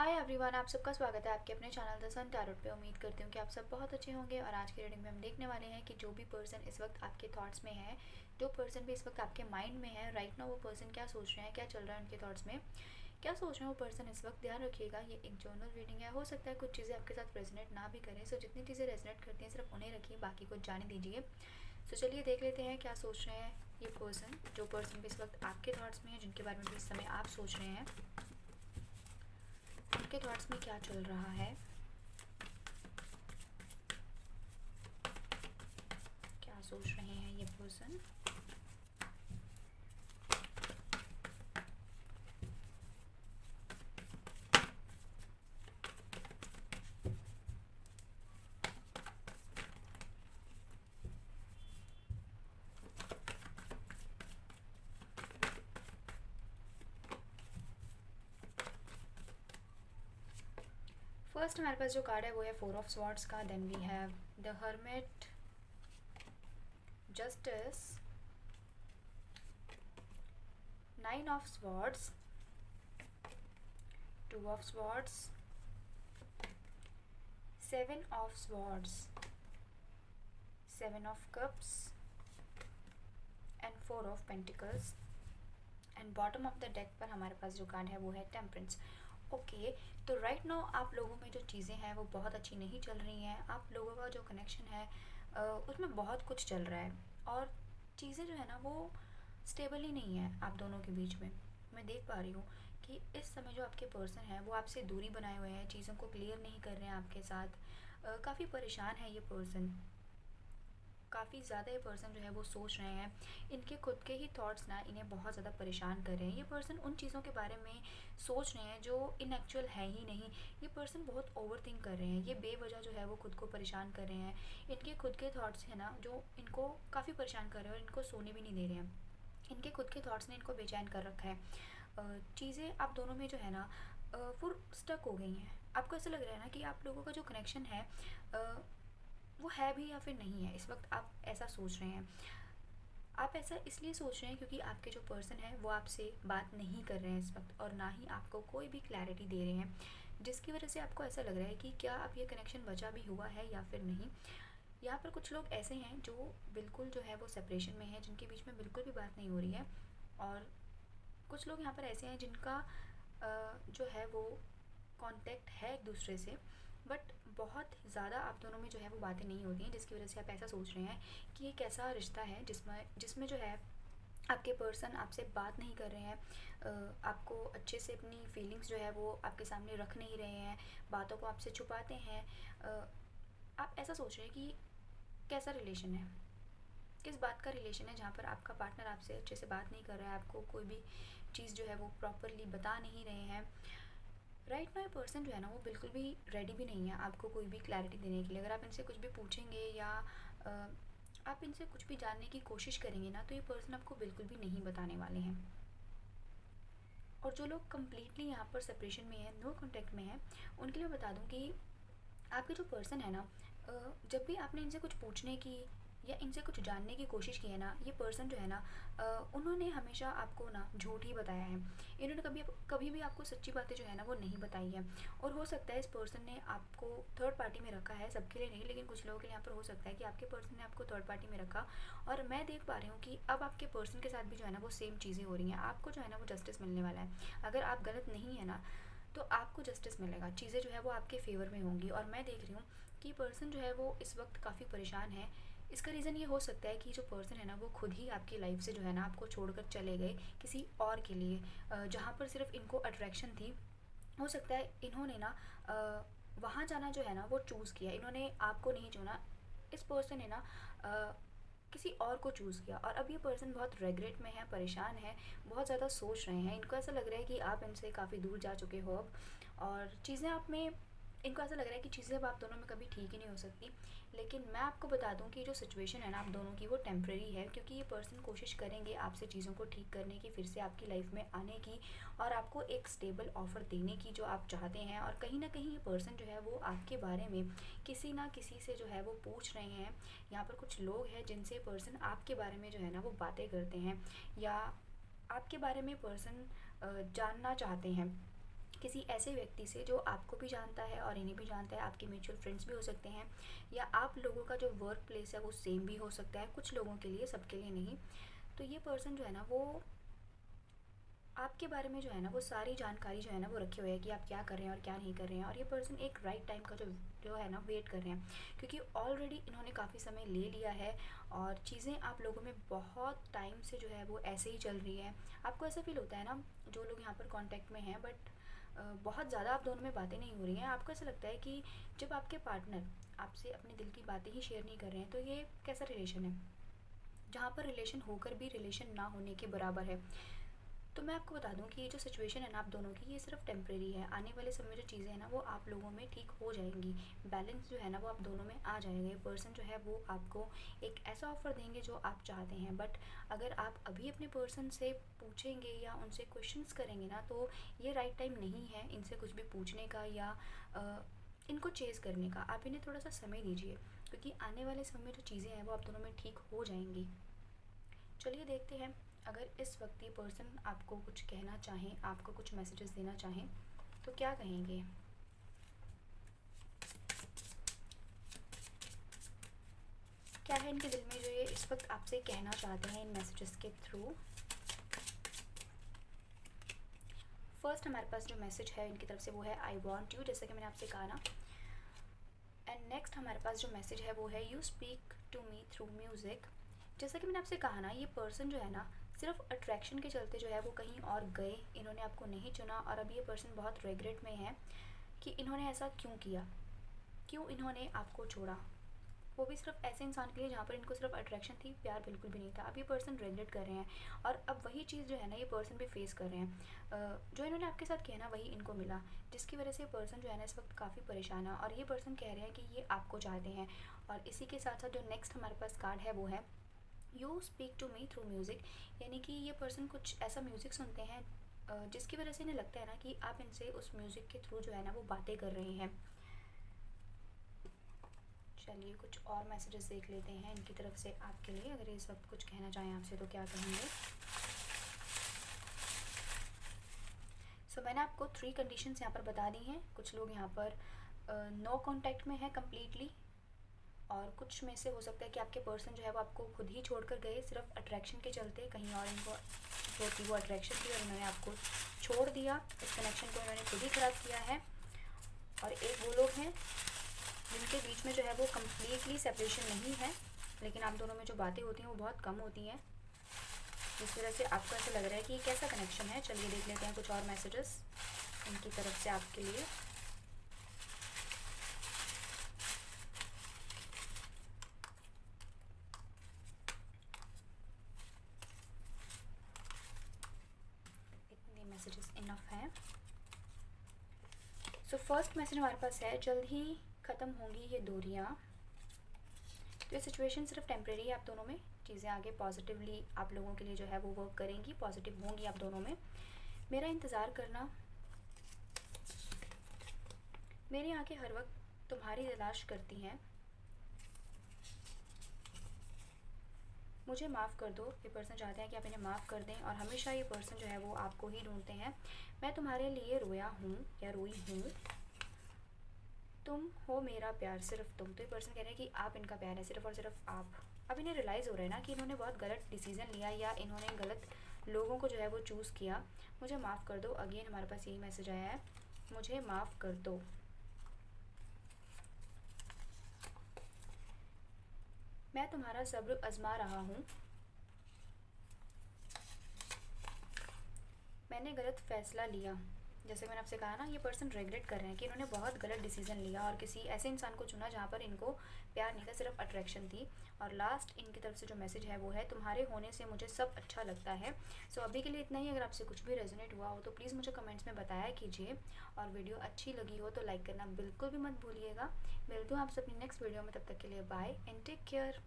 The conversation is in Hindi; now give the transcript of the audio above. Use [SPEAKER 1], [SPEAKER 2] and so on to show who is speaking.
[SPEAKER 1] हाय एवरीवन, आप सबका स्वागत है आपके अपने चैनल द सन टैरोट पे। उम्मीद करती हूँ कि आप सब बहुत अच्छे होंगे। और आज की रीडिंग में हम देखने वाले हैं कि जो भी पर्सन इस वक्त आपके थॉट्स में है, जो पर्सन भी इस वक्त आपके माइंड में है राइट नाउ, वो पर्सन क्या सोच रहे हैं, क्या चल रहा है उनके थॉट्स में, क्या सोच रहे हैं वो पर्सन इस वक्त। ध्यान रखिएगा, ये एक जर्नल रीडिंग है। हो सकता है कुछ चीज़ें आपके साथ रेजोनेट ना भी करें, सो जितनी चीज़ें रेजोनेट करती हैं सिर्फ उन्हें रखिए, बाकी को जाने दीजिए। सो चलिए देख लेते हैं क्या सोच रहे हैं ये पर्सन, जो पर्सन भी इस वक्त आपके थॉट्स में है, जिनके बारे में भी इस समय आप सोच रहे हैं, उनके थॉट्स में क्या चल रहा है, क्या सोच रहे हैं ये पर्सन। फर्स्ट हमारे पास जो कार्ड है वो है 4 ऑफ स्वॉर्ड्स का। Then we have the hermit, justice, 9 of swords, 2 of swords, 7 of swords, 7 of cups and 4 of pentacles. And bottom of the deck पर हमारे पास जो कार्ड है वो है टेम्परेंस। ओके, तो राइट नाउ आप लोगों में जो चीज़ें हैं वो बहुत अच्छी नहीं चल रही हैं। आप लोगों का जो कनेक्शन है उसमें बहुत कुछ चल रहा है और चीज़ें जो है ना वो स्टेबल ही नहीं है आप दोनों के बीच में। मैं देख पा रही हूँ कि इस समय जो आपके पर्सन है वो आपसे दूरी बनाए हुए हैं, चीज़ों को क्लियर नहीं कर रहे हैं आपके साथ। काफ़ी परेशान है ये पर्सन, काफ़ी ज़्यादा ये पर्सन जो है वो सोच रहे हैं। इनके खुद के ही थॉट्स ना इन्हें बहुत ज़्यादा परेशान कर रहे हैं। ये पर्सन उन चीज़ों के बारे में सोच रहे हैं जो इन एक्चुअल है ही नहीं। ये पर्सन बहुत ओवर थिंक कर रहे हैं, ये बेवजह जो है वो खुद को परेशान कर रहे हैं। इनके खुद के थॉट्स है ना जो इनको काफ़ी परेशान कर रहे हैं और इनको सोने भी नहीं दे रहे हैं। इनके खुद के थॉट्स ने इनको बेचैन कर रखा है। चीज़ें आप दोनों में जो है ना वो स्टक हो गई हैं। आपको ऐसा लग रहा है ना कि आप लोगों का जो कनेक्शन है वो है भी या फिर नहीं है। इस वक्त आप ऐसा सोच रहे हैं। आप ऐसा इसलिए सोच रहे हैं क्योंकि आपके जो पर्सन है वो आपसे बात नहीं कर रहे हैं इस वक्त, और ना ही आपको कोई भी क्लैरिटी दे रहे हैं, जिसकी वजह से आपको ऐसा लग रहा है कि क्या अब ये कनेक्शन बचा भी हुआ है या फिर नहीं। यहाँ पर कुछ लोग ऐसे हैं जो बिल्कुल जो है वो सेपरेशन में है, जिनके बीच में बिल्कुल भी बात नहीं हो रही है। और कुछ लोग यहाँ पर ऐसे हैं जिनका जो है वो कांटेक्ट है एक दूसरे से, बट बहुत ज़्यादा आप दोनों में जो है वो बातें नहीं होती हैं, जिसकी वजह से आप ऐसा सोच रहे हैं कि ये कैसा रिश्ता है जिसमें जिसमें जो है आपके पर्सन आपसे बात नहीं कर रहे हैं, आपको अच्छे से अपनी फीलिंग्स जो है वो आपके सामने रख नहीं रहे हैं, बातों को आपसे छुपाते हैं। आप ऐसा सोच रहे हैं कि कैसा रिलेशन है, किस बात का रिलेशन है जहाँ पर आपका पार्टनर आपसे अच्छे से बात नहीं कर रहा है, आपको कोई भी चीज़ जो है वो प्रॉपरली बता नहीं रहे हैं। राइट नाउ ये पर्सन जो है ना वो बिल्कुल भी रेडी भी नहीं है आपको कोई भी क्लैरिटी देने के लिए। अगर आप इनसे कुछ भी पूछेंगे या अ, आप इनसे कुछ भी जानने की कोशिश करेंगे ना, तो ये पर्सन आपको बिल्कुल भी नहीं बताने वाले हैं। और जो लोग कम्प्लीटली यहाँ पर सेपरेशन में है, नो कॉन्टेक्ट में है, उनके लिए बता दूँ कि आपके जो पर्सन है ना जब भी आपने इनसे कुछ पूछने की या इनसे कुछ जानने की कोशिश की है ना, ये पर्सन जो है ना उन्होंने हमेशा आपको ना झूठ ही बताया है। इन्होंने कभी कभी भी आपको सच्ची बातें जो है ना वो नहीं बताई है। और हो सकता है इस पर्सन ने आपको थर्ड पार्टी में रखा है, सबके लिए नहीं लेकिन कुछ लोगों के लिए यहाँ पर हो सकता है कि आपके पर्सन ने आपको थर्ड पार्टी में रखा। और मैं देख पा रही हूँ कि अब आपके पर्सन के साथ भी जो है ना वो सेम चीज़ें हो रही हैं। आपको जो है ना वो जस्टिस मिलने वाला है। अगर आप गलत नहीं है ना तो आपको जस्टिस मिलेगा, चीज़ें जो है वो आपके फेवर में होंगी। और मैं देख रही हूँ कि पर्सन जो है वो इस वक्त काफ़ी परेशान है। इसका रीज़न ये हो सकता है कि जो पर्सन है ना वो खुद ही आपकी लाइफ से जो है ना आपको छोड़कर चले गए किसी और के लिए, जहाँ पर सिर्फ इनको अट्रैक्शन थी। हो सकता है इन्होंने ना वहाँ जाना जो है ना वो चूज़ किया, इन्होंने आपको नहीं चुना। इस पर्सन ने ना किसी और को चूज़ किया और अब ये पर्सन बहुत रेग्रेट में है, परेशान है, बहुत ज़्यादा सोच रहे हैं। इनको ऐसा लग रहा है कि आप इनसे काफ़ी दूर जा चुके हो अब, और चीज़ें आप में इनको ऐसा लग रहा है कि चीज़ें अब आप दोनों में कभी ठीक ही नहीं हो सकती। लेकिन मैं आपको बता दूं कि जो सिचुएशन है ना आप दोनों की वो टेम्प्रेरी है, क्योंकि ये पर्सन कोशिश करेंगे आपसे चीज़ों को ठीक करने की, फिर से आपकी लाइफ में आने की और आपको एक स्टेबल ऑफ़र देने की जो आप चाहते हैं। और कहीं ना कहीं ये पर्सन जो है वो आपके बारे में किसी ना किसी से जो है वो पूछ रहे हैं। यहाँ पर कुछ लोग हैं जिनसे पर्सन आपके बारे में जो है ना वो बातें करते हैं, या आपके बारे में पर्सन जानना चाहते हैं। किसी ऐसे व्यक्ति से जो आपको भी जानता है और इन्हें भी जानता है, आपके म्यूचुअल फ्रेंड्स भी हो सकते हैं, या आप लोगों का जो वर्क प्लेस है वो सेम भी हो सकता है कुछ लोगों के लिए, सबके लिए नहीं। तो ये पर्सन जो है ना वो आपके बारे में जो है ना वो सारी जानकारी जो है ना वो रखे हुए है कि आप क्या कर रहे हैं और क्या नहीं कर रहे हैं। और ये पर्सन एक राइट टाइम का जो जो है ना वेट कर रहे हैं, क्योंकि ऑलरेडी इन्होंने काफ़ी समय ले लिया है और चीज़ें आप लोगों में बहुत टाइम से जो है वो ऐसे ही चल रही है। आपको ऐसा फील होता है ना, जो लोग यहाँ पर कांटेक्ट में हैं बट बहुत ज़्यादा आप दोनों में बातें नहीं हो रही हैं, आपको ऐसा लगता है कि जब आपके पार्टनर आपसे अपने दिल की बातें ही शेयर नहीं कर रहे हैं तो ये कैसा रिलेशन है, जहाँ पर रिलेशन होकर भी रिलेशन ना होने के बराबर है। तो मैं आपको बता दूं कि ये जो सिचुएशन है ना आप दोनों की, ये सिर्फ टेम्प्रेरी है। आने वाले समय में जो चीज़ें हैं ना वो आप लोगों में ठीक हो जाएंगी, बैलेंस जो है ना वो आप दोनों में आ जाएगा। ये पर्सन जो है वो आपको एक ऐसा ऑफ़र देंगे जो आप चाहते हैं, बट अगर आप अभी अपने पर्सन से पूछेंगे या उनसे क्वेश्चंस करेंगे ना तो ये राइट टाइम नहीं है इनसे कुछ भी पूछने का या इनको चेज़ करने का। आप इन्हें थोड़ा सा समय दीजिए, क्योंकि आने वाले समय में जो चीज़ें हैं वो आप दोनों में ठीक हो जाएंगी। चलिए देखते हैं, अगर इस वक्त ये पर्सन आपको कुछ कहना चाहें, आपको कुछ मैसेजेस देना चाहें तो क्या कहेंगे। क्या है इनके दिल में जो ये इस वक्त आपसे कहना चाहते हैं इन मैसेजेस के थ्रू। फर्स्ट हमारे पास जो मैसेज है इनकी तरफ से वो है आई वॉन्ट यू, जैसा कि मैंने आपसे कहा ना। एंड नेक्स्ट हमारे पास जो मैसेज है वो है you speak to me through music. जैसा कि मैंने आपसे कहा ना, ये पर्सन जो है ना सिर्फ अट्रैक्शन के चलते जो है वो कहीं और गए, इन्होंने आपको नहीं चुना और अब ये पर्सन बहुत रिग्रेट में है कि इन्होंने ऐसा क्यों किया, क्यों इन्होंने आपको छोड़ा। वो भी सिर्फ ऐसे इंसान के लिए जहाँ पर इनको सिर्फ अट्रैक्शन थी, प्यार बिल्कुल भी नहीं था। अब ये पर्सन रिग्रेट कर रहे हैं और अब वही चीज़ जो है ना ये पर्सन भी फेस कर रहे हैं। जो इन्होंने आपके साथ किया ना वही इनको मिला, जिसकी वजह से ये पर्सन जो है ना इस वक्त काफ़ी परेशान है और ये पर्सन कह रहे हैं कि ये आपको चाहते हैं। और इसी के साथ साथ जो नेक्स्ट हमारे पास कार्ड है वो है you speak to me through music, यानी कि ये पर्सन कुछ ऐसा म्यूज़िक सुनते हैं जिसकी वजह से इन्हें लगता है ना कि आप इनसे उस म्यूज़िक के थ्रू जो है ना वो बातें कर रहे हैं। चलिए कुछ और मैसेजेस देख लेते हैं इनकी तरफ से आपके लिए, अगर ये सब कुछ कहना चाहें आपसे तो क्या कहेंगे। मैंने आपको 3 कंडीशंस यहाँ पर बता दी हैं। कुछ लोग यहाँ पर नो कांटेक्ट में है कम्प्लीटली, और कुछ में से हो सकता है कि आपके पर्सन जो है वो आपको खुद ही छोड़कर गए सिर्फ अट्रैक्शन के चलते, कहीं और इनको जो थी वो अट्रैक्शन थी और इन्होंने आपको छोड़ दिया, इस कनेक्शन को इन्होंने खुद ही ख़राब किया है। और एक वो लोग हैं जिनके बीच में जो है वो कम्प्लीटली सेपरेशन नहीं है, लेकिन आप दोनों में जो बातें होती हैं वो बहुत कम होती हैं, जिस वजह से आपको ऐसा लग रहा है कि ये कैसा कनेक्शन है। चलिए देख लेते हैं कुछ और मैसेजेस इनकी तरफ से आपके लिए। इतने मैसेजेस इनफ हैं। फर्स्ट मैसेज हमारे पास है जल्द ही ख़त्म होंगी ये दूरियाँ। तो ये सिचुएशन सिर्फ टेम्प्रेरी है आप दोनों में, चीज़ें आगे पॉजिटिवली आप लोगों के लिए जो है वो वर्क करेंगी, पॉजिटिव होंगी आप दोनों में। मेरा इंतज़ार करना, मेरी आंखें हर वक्त तुम्हारी तलाश करती हैं, मुझे माफ़ कर दो। ये पर्सन चाहते हैं कि आप इन्हें माफ़ कर दें और हमेशा ये पर्सन जो है वो आपको ही ढूंढते हैं। मैं तुम्हारे लिए रोया हूँ या रोई हूँ, तुम हो मेरा प्यार सिर्फ तुम। तो ये पर्सन कह रहे हैं कि आप इनका प्यार है, सिर्फ और सिर्फ आप। अब इन्हें रियलाइज़ हो रहा है ना कि इन्होंने बहुत गलत डिसीज़न लिया या इन्होंने गलत लोगों को जो है वो चूज़ किया। मुझे माफ़ कर दो, अगेन हमारे पास यही मैसेज आया है, मुझे माफ़ कर दो। मैं तुम्हारा सब्र आजमा रहा हूँ, मैंने गलत फ़ैसला लिया। जैसे मैंने आपसे कहा ना, ये पर्सन रिग्रेट कर रहे हैं कि इन्होंने बहुत गलत डिसीजन लिया और किसी ऐसे इंसान को चुना जहाँ पर इनको प्यार नहीं था, सिर्फ अट्रैक्शन थी। और लास्ट इनकी तरफ से जो मैसेज है वो है तुम्हारे होने से मुझे सब अच्छा लगता है। अभी के लिए इतना ही। अगर आपसे कुछ भी रेजोनेट हुआ हो तो प्लीज़ मुझे कमेंट्स में बताया कीजिए, और वीडियो अच्छी लगी हो तो लाइक करना बिल्कुल भी मत भूलिएगा। मिलती हूँ आपसे अपनी नेक्स्ट वीडियो में, तब तक के लिए बाय एंड टेक केयर।